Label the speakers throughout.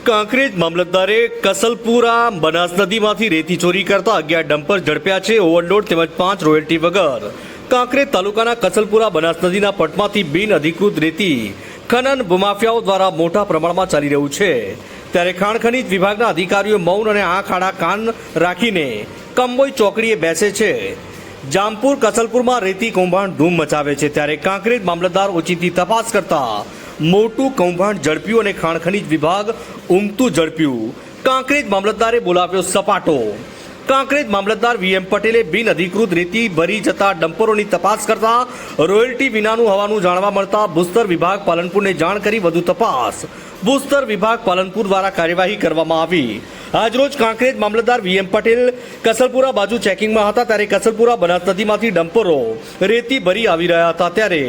Speaker 1: કાંકરેજ મામલતદારે કસલપુરા બનાસ નદીમાંથી રેતી ચોરી કરતા 11 ડમ્પર ઝડપ્યા છે. ઓવરલોડ તેમજ 5 રોયલ્ટી વગર કાંકરેજ તાલુકાના કસલપુરા બનાસ નદીના પટમાંથી બિન અધિકૃત રેતી ખનન ભૂમાફિયાઓ દ્વારા મોટા પ્રમાણમાં ચાલી રહ્યું છે. ત્યારે ખાણ ખનીજ વિભાગના અધિકારીઓ મૌન અને આંખ આડા કાન રાખીને કંબોઈ ચોકડીએ બેસે છે. જામપુર કસલપુરમાં રેતી કૌભાંડ ધૂમ મચાવે છે. ત્યારે કાંકરેજ મામલતદાર ઓચિંતી તપાસ કરતા મોટું કૌભાંડ ઝડપ્યું અને ખાણ ખનીજ વિભાગ ઊંઘતું ઝડપ્યું. કાંકરેજ મામલતદારે બોલાવ્યો સપાટો. કાંકરેજ મામલતદાર વીએમ પટેલે બિન અધિકૃત રેતી ભરી જતા ડમ્પરોની તપાસ કરતા રોયલ્ટી વિનાનું હોવાનું જાણવા મળતા ભૂસ્તર વિભાગ પાલનપુરને જાણ કરી વધુ તપાસ. ભૂસ્તર વિભાગ પાલનપુર દ્વારા કાર્યવાહી કરવામાં આવી. આજરોજ કાંકરેજ મામલતદાર વીએમ પટેલ કસલપુરા બાજુ ચેકિંગમાં હતા ત્યારે કસલપુરા બનાસ નદીમાંથી ડમ્પરો રેતી ભરી આવી રહ્યા હતા. ત્યારે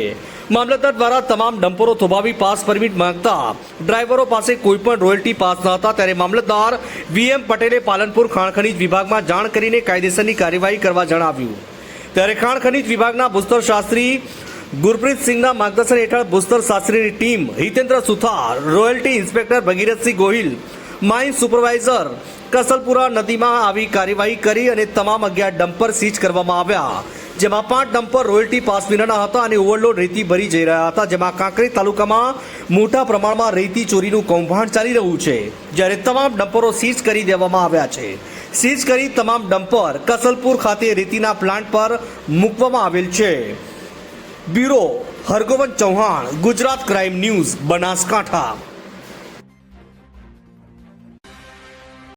Speaker 1: મામલતદાર દ્વારા તમામ ડમ્પરો થોભાવી પાસ પરમિટ માંગતા ડ્રાઈવરો પાસે કોઈપણ રોયલ્ટી પાસ ન હતા. ત્યારે મામલતદાર વીએમ પટેલે પાલનપુર ખાણ ખનીજ વિભાગમાં જાણ કરીને કાયદેસરની કાર્યવાહી કરવા જણાવ્યું. ત્યારે ખાણ ખનીજ વિભાગના ભૂસ્તર શાસ્ત્રી ગુરપ્રીત સિંહના માર્ગદર્શન હેઠળ ભૂસ્તર શાસ્ત્રીની team Hitendra Suthar, royalty inspector Bhagirathsinh Gohil, mine supervisor Kasalpura નદીમાં આવી કાર્યવાહી કરી અને તમામ 11 ડમ્પર સીઝ કરવામાં આવ્યા. જેમાં 5 ડમ્પર રોયલ્ટી પાસ વિનાના હતા અને ઓવરલોડ રેતી ભરી જઈ રહ્યા હતા. જેમાં કાંકરેજ તાલુકામાં મોટા પ્રમાણમાં રેતી ચોરીનું કૌભાંડ ચાલી રહ્યું છે. જ્યારે તમામ ડમ્પરો સીઝ કરી દેવામાં આવ્યા છે. સીઝ કરી તમામ ડમ્પર કસલપુર ખાતે રેતીના પ્લાન્ટ પર મૂકવામાં આવેલ છે. Bureau Hargovan Chauhan, Gujarat crime news, Banaskantha.